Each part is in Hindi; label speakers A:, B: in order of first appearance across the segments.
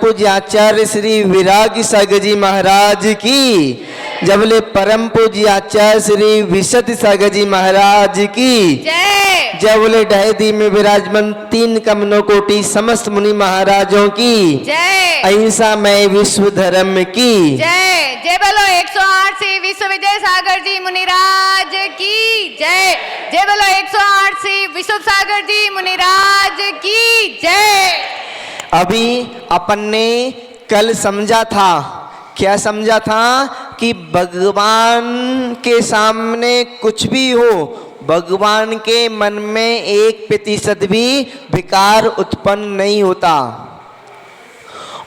A: पूज्य आचार्य श्री विरागी सागर जी महाराज की, जब बोले परम पूज्य आचार्य श्री विशद सागर जी महाराज की
B: जय।
A: जब बोले ढाई में विराजमान तीन कमनो कोटि समस्त मुनि महाराजों की
B: जय।
A: अहिंसा में विश्व धर्म की
B: जय। जय बोलो 108 श्री विश्व विजय सागर जी मुनिराज की जय। जय बोलो 108 श्री विश्व सागर जी मुनिराज की जय।
A: अभी अपन ने कल समझा था, क्या समझा था कि भगवान के सामने कुछ भी हो, भगवान के मन में 1% भी विकार उत्पन्न नहीं होता।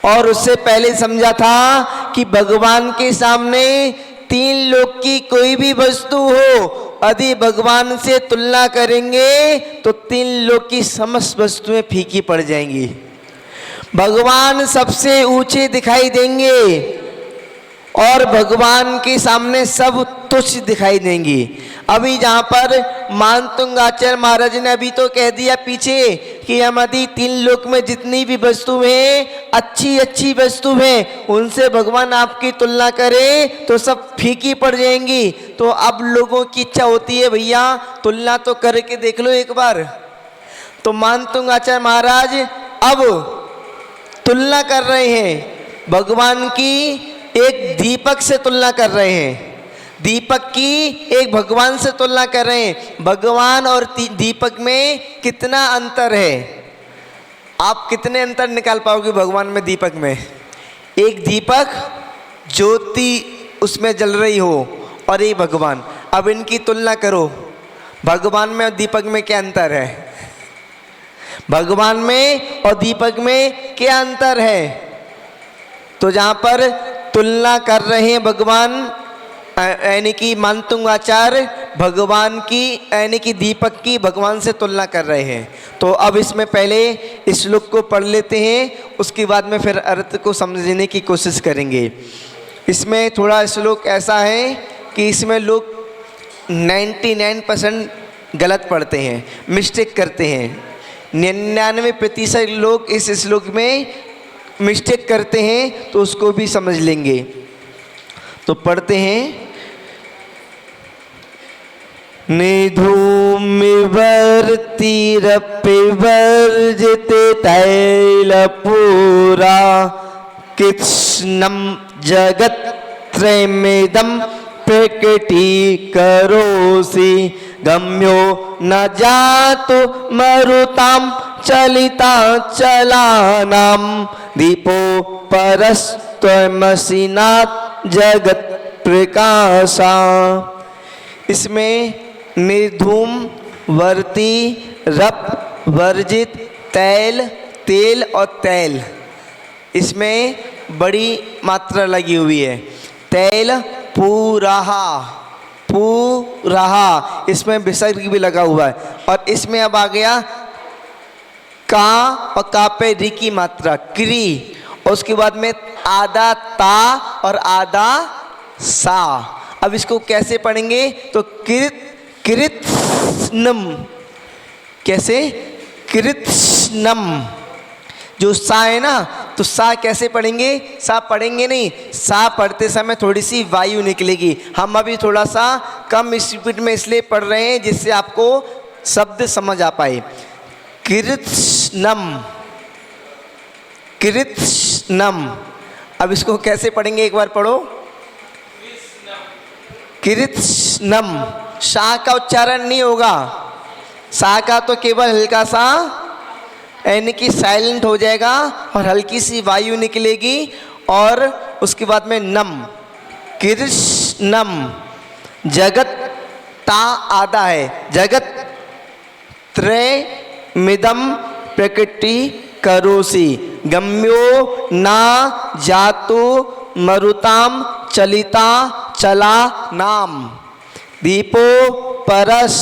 A: और उससे पहले समझा था कि भगवान के सामने तीन लोक की कोई भी वस्तु हो, यदि भगवान से तुलना करेंगे तो तीन लोक की समस्त वस्तुएं फीकी पड़ जाएंगी। भगवान सबसे ऊंचे दिखाई देंगे और भगवान के सामने सब तुच्छ दिखाई देंगी। अभी जहाँ पर मानतुंग आचार्य महाराज ने अभी तो कह दिया पीछे कि यदि तीन लोक में जितनी भी वस्तु हैं, अच्छी अच्छी वस्तु हैं, उनसे भगवान आपकी तुलना करे तो सब फीकी पड़ जाएंगी। तो अब लोगों की इच्छा होती है भैया तुलना तो करके देख लो एक बार। तो मानतुंग आचार्य महाराज अब तुलना कर रहे हैं, भगवान की एक दीपक से तुलना कर रहे हैं, दीपक की एक भगवान से तुलना कर रहे हैं। भगवान और दीपक में कितना अंतर है, आप कितने अंतर निकाल पाओगे भगवान में दीपक में? एक दीपक ज्योति उसमें जल रही हो और एक भगवान। अब इनकी तुलना करो, भगवान में और दीपक में क्या अंतर है? भगवान में और दीपक में क्या अंतर है? तो जहाँ पर तुलना कर रहे हैं भगवान यानी कि मानतुंग आचार्य भगवान की यानी कि दीपक की भगवान से तुलना कर रहे हैं। तो अब इसमें पहले इस श्लोक को पढ़ लेते हैं, उसके बाद में फिर अर्थ को समझने की कोशिश करेंगे। इसमें थोड़ा श्लोक ऐसा है कि इसमें लोग 99% गलत पढ़ते हैं, मिस्टेक करते हैं। 99% लोग इस श्लोक में मिस्टेक करते हैं, तो उसको भी समझ लेंगे। तो पढ़ते हैं, निधूमिवर्तिवर्जिते तैलपूरा कृत्स्नं जगत्त्रयमिदं प्रकटीकरोषि गम्यो न जातु मरुतां चलिता चलानां दीपो परस्त्वमसि नाथ जगत प्रकाशा। इसमें निर्धूम वर्ती रप वर्जित तैल तेल और तैल, इसमें बड़ी मात्रा लगी हुई है। तैल पूराहा पूराहा, इसमें विसर्ग भी लगा हुआ है। और इसमें अब आ गया का और का पे री की मात्रा क्री, और उसके बाद में आधा ता और आधा सा। अब इसको कैसे पढ़ेंगे? तो कृत्स्नम, कैसे? कृत्स्नम, जो सा है ना, तो सा कैसे पढ़ेंगे? सा पढ़ेंगे नहीं, सा पढ़ते समय थोड़ी सी वायु निकलेगी। हम अभी थोड़ा सा कम स्पीड में इसलिए पढ़ रहे हैं जिससे आपको शब्द समझ आ पाए। कृत्स्नम, कृत्स्नम। अब इसको कैसे पढ़ेंगे एक बार पढ़ो। कृत्स्नम, सा का उच्चारण नहीं होगा, सा का तो केवल हल्का सा यानी कि साइलेंट हो जाएगा और हल्की सी वायु निकलेगी और उसके बाद में नम। कृष्णम, जगत ता आधा है, जगत त्रय मिदम प्रकृति करोसि गम्यो ना जातु मरुताम चलिता चला नाम दीपो परस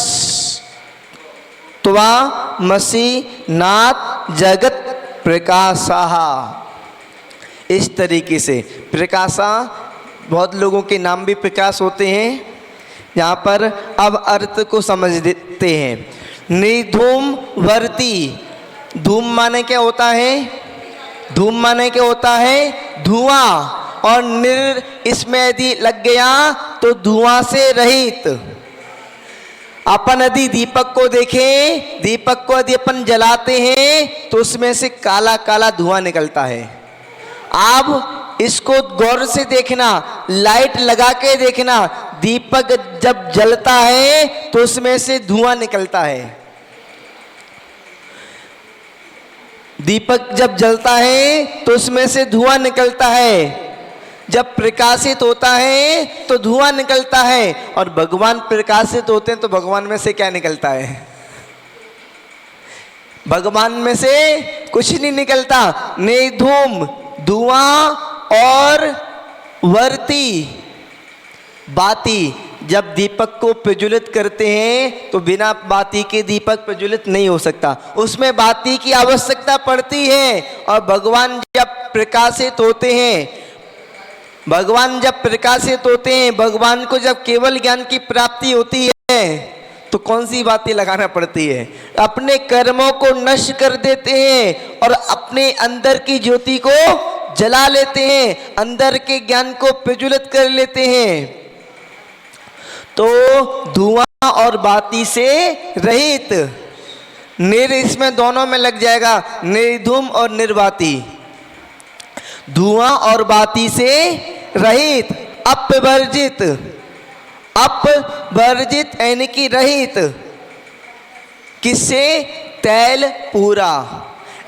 A: त्वा मसी नाथ जगत प्रकाशा। इस तरीके से प्रकाशा, बहुत लोगों के नाम भी प्रकाश होते हैं। यहाँ पर अब अर्थ को समझ देते हैं। निर्धूम वर्ती, धूम माने क्या होता है? धूम माने क्या होता है? धुआं। और निर इसमें यदि लग गया तो धुआं से रहित। अपन यदि दीपक को देखें, दीपक को यदि अपन जलाते हैं तो उसमें से काला काला धुआं निकलता है। आप इसको गौर से देखना, लाइट लगा के देखना, दीपक जब जलता है तो उसमें से धुआं निकलता है। दीपक जब जलता है तो उसमें से धुआं निकलता है। जब प्रकाशित होता है तो धुआं निकलता है। और भगवान प्रकाशित होते हैं तो भगवान में से क्या निकलता है? भगवान में से कुछ नहीं निकलता। निर्धूम, धुआं और वर्ती, बाती। जब दीपक को प्रज्वलित करते हैं तो बिना बाती के दीपक प्रज्वलित नहीं हो सकता, उसमें बाती की आवश्यकता पड़ती है। और भगवान जब प्रकाशित होते हैं, भगवान जब प्रकाशित होते हैं, भगवान को जब केवल ज्ञान की प्राप्ति होती है तो कौन सी बातें लगाना पड़ती है? अपने कर्मों को नष्ट कर देते हैं और अपने अंदर की ज्योति को जला लेते हैं, अंदर के ज्ञान को प्रज्वलित कर लेते हैं। तो धुआं और बाती से रहित, निर इसमें दोनों में लग जाएगा, निर्धूम और निर्वाती। धुआं और बाती से रहित, अपवर्जित, अपवर्जित यानी कि रहित। किससे? तैल पूरा,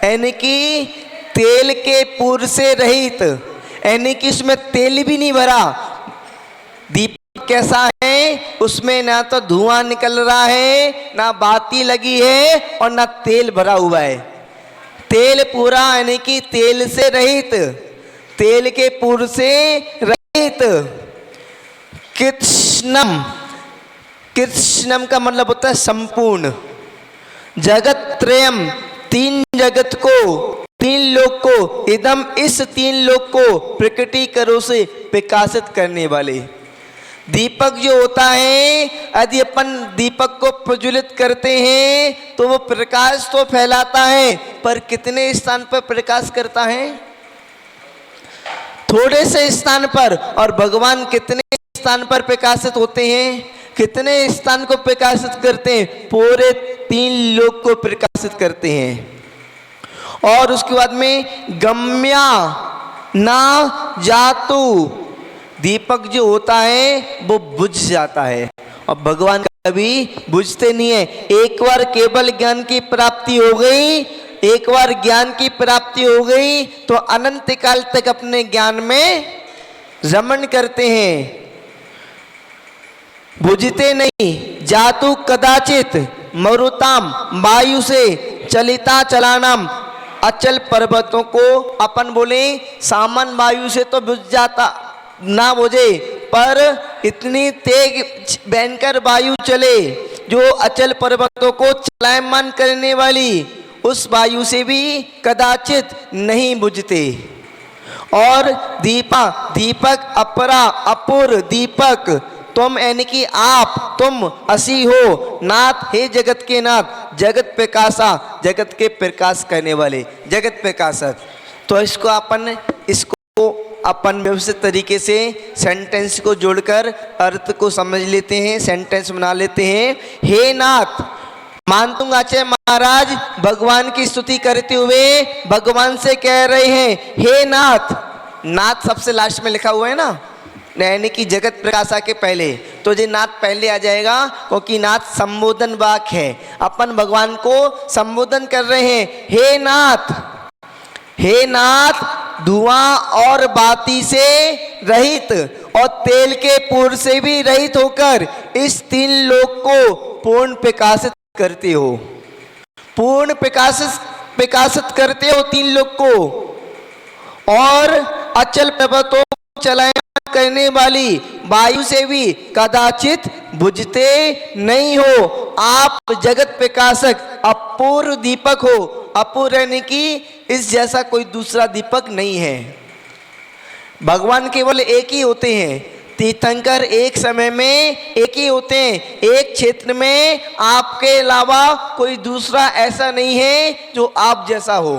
A: यानी कि तेल के पूर से रहित, यानी कि उसमें तेल भी नहीं भरा। दीपक कैसा है? उसमें ना तो धुआं निकल रहा है, ना बाती लगी है और ना तेल भरा हुआ है। तेल पूरा यानी कि तेल से रहित, तेल के पूर से रहित। कृष्णम, कृष्णम का मतलब होता है संपूर्ण। जगत त्रयम, तीन जगत को, तीन लोक को, इदम इस तीन लोक को प्रकृति करो से प्रकाशित करने वाले। दीपक जो होता है, यदि अपन दीपक को प्रज्वलित करते हैं तो वो प्रकाश तो फैलाता है, पर कितने स्थान पर प्रकाश करता है? थोड़े से स्थान पर। और भगवान कितने स्थान पर प्रकाशित होते हैं? कितने स्थान को प्रकाशित करते हैं? पूरे तीन लोक को प्रकाशित करते हैं। और उसके बाद में गम्या ना जातु, दीपक जो होता है वो बुझ जाता है और भगवान कभी बुझते नहीं है। एक बार केवल ज्ञान की प्राप्ति हो गई, एक बार ज्ञान की प्राप्ति हो गई तो अनंत काल तक अपने ज्ञान में रमण करते हैं, बुझते नहीं। जातु कदाचित मरुताम, वायु से चलिता चलानाम, अचल पर्वतों को अपन बोले सामान्य वायु से तो बुझ जाता ना बुझे, पर इतनी तेज भयंकर वायु चले जो अचल पर्वतों को चलायमान करने वाली, उस वायु से भी कदाचित नहीं बुझते। और दीपक अपरा, अपुर दीपक, तुम यानी कि आप, तुम असी हो। नाथ, हे जगत के नाथ, जगत प्रकाशा, जगत के प्रकाश करने वाले, जगत प्रकाशक। तो इसको अपन व्यवस्थित तरीके से सेंटेंस को जोड़कर अर्थ को समझ लेते हैं, सेंटेंस बना लेते हैं। हे नाथ, मानतुंगाचार्य महाराज भगवान की स्तुति करते हुए भगवान से कह रहे हैं, हे नाथ। नाथ सबसे लास्ट में लिखा हुआ है ना, यानी कि जगत प्रकाशा के पहले, तो ये नाथ पहले आ जाएगा क्योंकि नाथ संबोधन वाक्य है। अपन भगवान को संबोधन कर रहे हैं, हे नाथ। हे नाथ, धुआं और बाती से रहित और तेल के पूर से भी रहित होकर इस तीन लोक को पूर्ण प्रकाशित करते हो, पूर्ण प्रकाशित करते हो तीन लोक को। और अचल पर्वतों को चलायमान करने वाली वायु से भी कदाचित बुझते नहीं हो। आप जगत प्रकाशक अपूर्व दीपक हो। अपूर्व यानी कि इस जैसा कोई दूसरा दीपक नहीं है। भगवान केवल एक ही होते हैं, तीर्थंकर एक समय में एक ही होते हैं, एक क्षेत्र में आपके अलावा कोई दूसरा ऐसा नहीं है जो आप जैसा हो।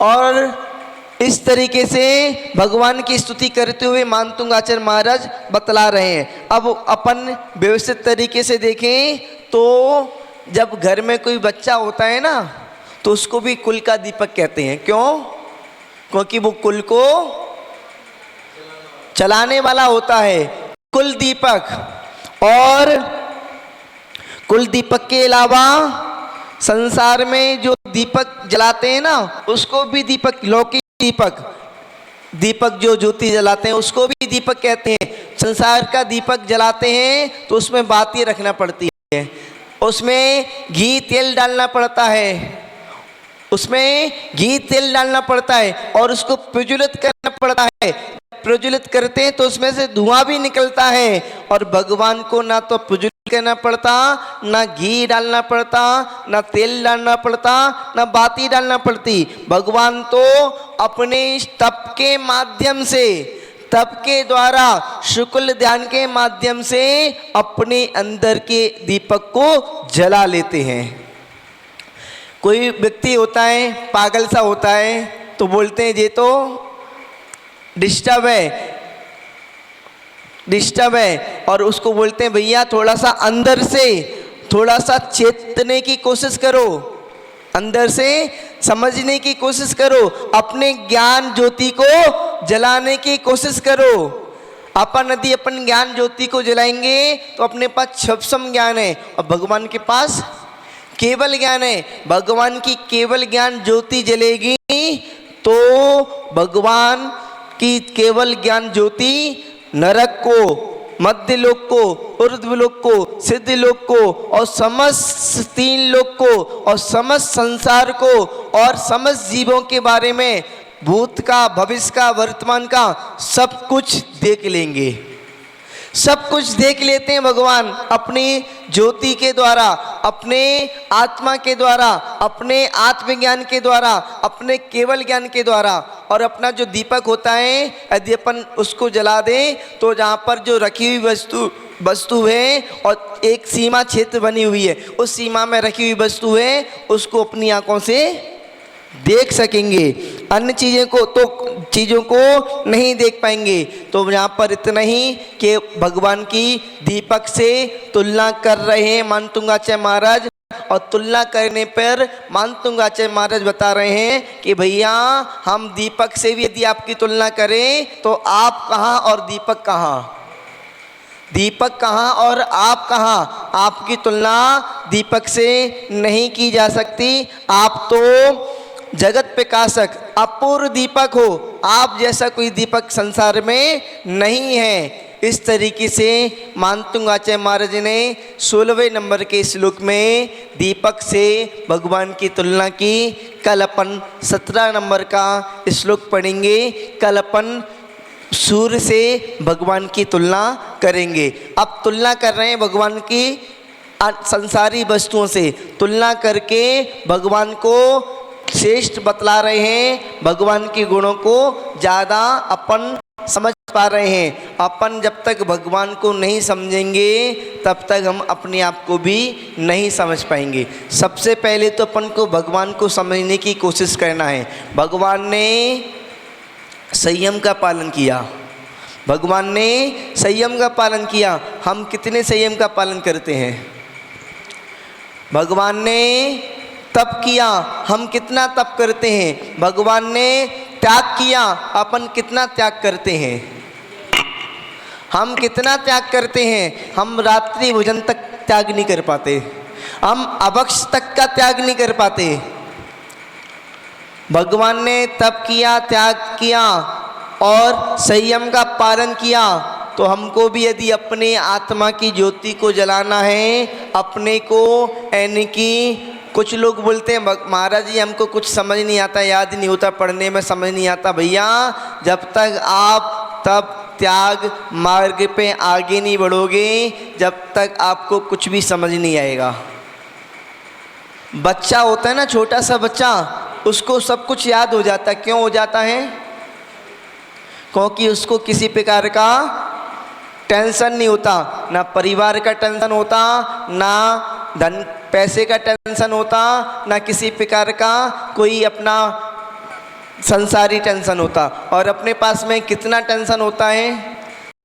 A: और इस तरीके से भगवान की स्तुति करते हुए मानतुंग आचार्य महाराज बतला रहे हैं। अब अपन व्यवस्थित तरीके से देखें तो जब घर में कोई बच्चा होता है ना तो उसको भी कुल का दीपक कहते हैं। क्यों? क्योंकि वो कुल को चलाने वाला होता है। कुल दीपक, और कुल दीपक के अलावा संसार में जो दीपक जलाते हैं ना उसको भी दीपक, लौकिक दीपक, दीपक जो ज्योति जलाते हैं उसको भी दीपक कहते हैं। संसार का दीपक जलाते हैं तो उसमें बाती रखना पड़ती है, उसमें घी तेल डालना पड़ता है, उसमें घी तेल डालना पड़ता है और उसको प्रज्वलित करना पड़ता है। प्रज्वलित करते हैं तो उसमें से धुआं भी निकलता है। और भगवान को ना तो प्रज्वलित करना पड़ता, ना घी डालना पड़ता, ना तेल डालना पड़ता, ना बाती डालना पड़ती। भगवान तो अपने तप के माध्यम से, तप के द्वारा, शुक्ल ध्यान के माध्यम से अपने अंदर के दीपक को जला लेते हैं। कोई व्यक्ति होता है पागल सा होता है तो बोलते हैं ये तो डिस्टर्ब है, और उसको बोलते हैं भैया थोड़ा सा अंदर से थोड़ा सा चेतने की कोशिश करो, अंदर से समझने की कोशिश करो, अपने ज्ञान ज्योति को जलाने की कोशिश करो। अपन यदि अपन ज्ञान ज्योति को जलाएंगे तो अपने पास क्षपसम ज्ञान है और भगवान के पास केवल ज्ञान है। भगवान की केवल ज्ञान ज्योति जलेगी तो भगवान की केवल ज्ञान ज्योति नरक को, मध्य लोक को, ऊर्ध्व लोक को, सिद्ध लोक को और समस्त तीन लोक को और समस्त संसार को और समस्त जीवों के बारे में, भूत का, भविष्य का, वर्तमान का सब कुछ देख लेंगे। सब कुछ देख लेते हैं भगवान अपनी ज्योति के द्वारा, अपने आत्मा के द्वारा, अपने आत्मज्ञान के द्वारा, अपने केवल ज्ञान के द्वारा। और अपना जो दीपक होता है यदि अपन उसको जला दें तो जहाँ पर जो रखी हुई वस्तु है और एक सीमा क्षेत्र बनी हुई है उस सीमा में रखी हुई वस्तु है उसको अपनी आंखों से देख सकेंगे, अन्य चीज़ों को नहीं देख पाएंगे। तो यहाँ पर इतना ही कि भगवान की दीपक से तुलना कर रहे हैं मानतुंग आचार्य महाराज, और तुलना करने पर मानतुंग आचार्य महाराज बता रहे हैं कि भैया हम दीपक से भी यदि आपकी तुलना करें तो आप कहाँ और दीपक कहाँ, दीपक कहाँ और आप कहाँ। आपकी तुलना दीपक से नहीं की जा सकती। आप तो जगत प्रकाशक अपूर्व दीपक हो, आप जैसा कोई दीपक संसार में नहीं है। इस तरीके से मानतुंग आचार्य महाराज ने 16वें नंबर के श्लोक में दीपक से भगवान की तुलना की। कल अपन 17 नंबर का श्लोक पढ़ेंगे। कल अपन सूर्य से भगवान की तुलना करेंगे। अब तुलना कर रहे हैं भगवान की संसारी वस्तुओं से, तुलना करके भगवान को श्रेष्ठ बतला रहे हैं, भगवान के गुणों को ज़्यादा अपन समझ पा रहे हैं। अपन जब तक भगवान को नहीं समझेंगे तब तक हम अपने आप को भी नहीं समझ पाएंगे। सबसे पहले तो अपन को भगवान को समझने की कोशिश करना है। भगवान ने संयम का पालन किया, भगवान ने संयम का पालन किया। हम कितने संयम का पालन करते हैं? भगवान ने तप किया, हम कितना तप करते हैं? भगवान ने त्याग किया, अपन कितना त्याग करते हैं? हम कितना त्याग करते हैं? हम रात्रि भोजन तक त्याग नहीं कर पाते, हम अभक्ष तक का त्याग नहीं कर पाते। भगवान ने तप किया, त्याग किया और संयम का पालन किया। तो हमको भी यदि अपने आत्मा की ज्योति को जलाना है, अपने को, यानी कि कुछ लोग बोलते हैं महाराज जी हमको कुछ समझ नहीं आता, याद नहीं होता, पढ़ने में समझ नहीं आता। भैया जब तक आप तप त्याग मार्ग पे आगे नहीं बढ़ोगे जब तक आपको कुछ भी समझ नहीं आएगा। बच्चा होता है ना, छोटा सा बच्चा, उसको सब कुछ याद हो जाता है। क्यों हो जाता है? क्योंकि उसको किसी प्रकार का टेंशन नहीं होता, ना परिवार का टेंशन होता, ना धन पैसे का टेंशन होता, ना किसी प्रकार का कोई अपना संसारी टेंशन होता, और अपने पास में कितना टेंशन होता है,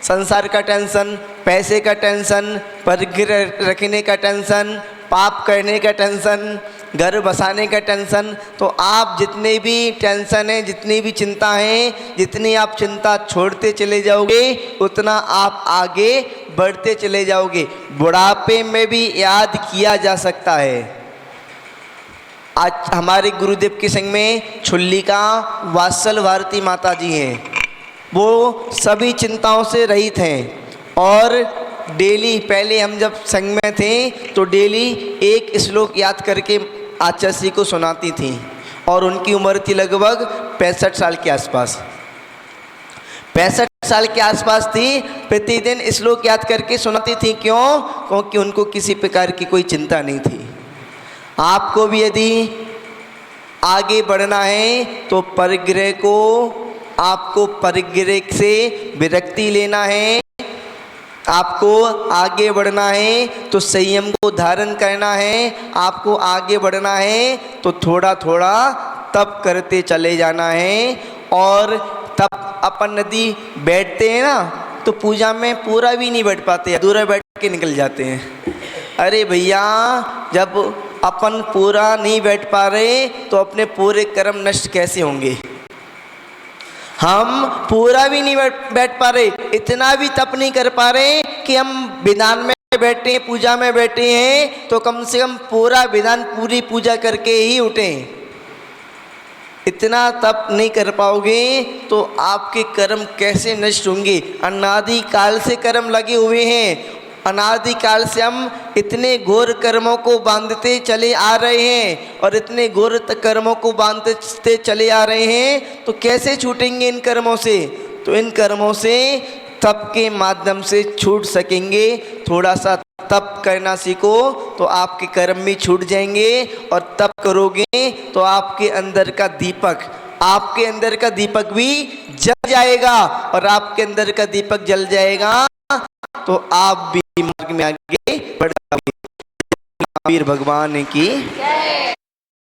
A: संसार का टेंशन, पैसे का टेंशन, परिग्रह रखने का टेंशन, पाप करने का टेंशन, घर बसाने का टेंशन। तो आप जितने भी टेंशन हैं, जितनी भी चिंता हैं, जितनी आप चिंता छोड़ते चले जाओगे उतना आप आगे बढ़ते चले जाओगे। बुढ़ापे में भी याद किया जा सकता है। आज हमारे गुरुदेव के संग में छुल्लिका वात्सल भारती माता जी हैं। वो सभी चिंताओं से रहित हैं और डेली, पहले हम जब संग में थे तो डेली एक श्लोक याद करके आचार्य जी को सुनाती थी, और उनकी उम्र थी लगभग 65 साल के आसपास। 65 साल के आसपास थी। प्रतिदिन श्लोक याद करके सुनाती थी। क्यों? क्योंकि उनको किसी प्रकार की कोई चिंता नहीं थी। आपको भी यदि आगे बढ़ना है तो परिग्रह को, आपको परिग्रह से विरक्ति लेना है। आपको आगे बढ़ना है तो संयम को धारण करना है। आपको आगे बढ़ना है तो थोड़ा थोड़ा तप करते चले जाना है। और तप अपन यदि बैठते हैं ना तो पूजा में पूरा भी नहीं बैठ पाते, अधूरा बैठ के निकल जाते हैं। अरे भैया, जब अपन पूरा नहीं बैठ पा रहे तो अपने पूरे कर्म नष्ट कैसे होंगे। हम पूरा भी नहीं बैठ पा रहे, इतना भी तप नहीं कर पा रहे कि हम विधान में बैठे हैं, पूजा में बैठे हैं तो कम से कम पूरा विधान, पूरी पूजा करके ही उठें। इतना तप नहीं कर पाओगे तो आपके कर्म कैसे नष्ट होंगे। अनादि काल से कर्म लगे हुए हैं। अनादि काल से हम इतने घोर कर्मों को बांधते चले आ रहे हैं, और इतने घोर कर्मों को बांधते चले आ रहे हैं तो कैसे छूटेंगे इन कर्मों से। तो इन कर्मों से तप के माध्यम से छूट सकेंगे। थोड़ा सा तप करना सीखो तो आपके कर्म भी छूट जाएंगे, और तप करोगे तो आपके अंदर का दीपक, आपके अंदर का दीपक भी जल जाएगा, और आपके अंदर का दीपक जल जाएगा तो आप भी मार्ग में आगे बढ़ जाओगे। वीर भगवान की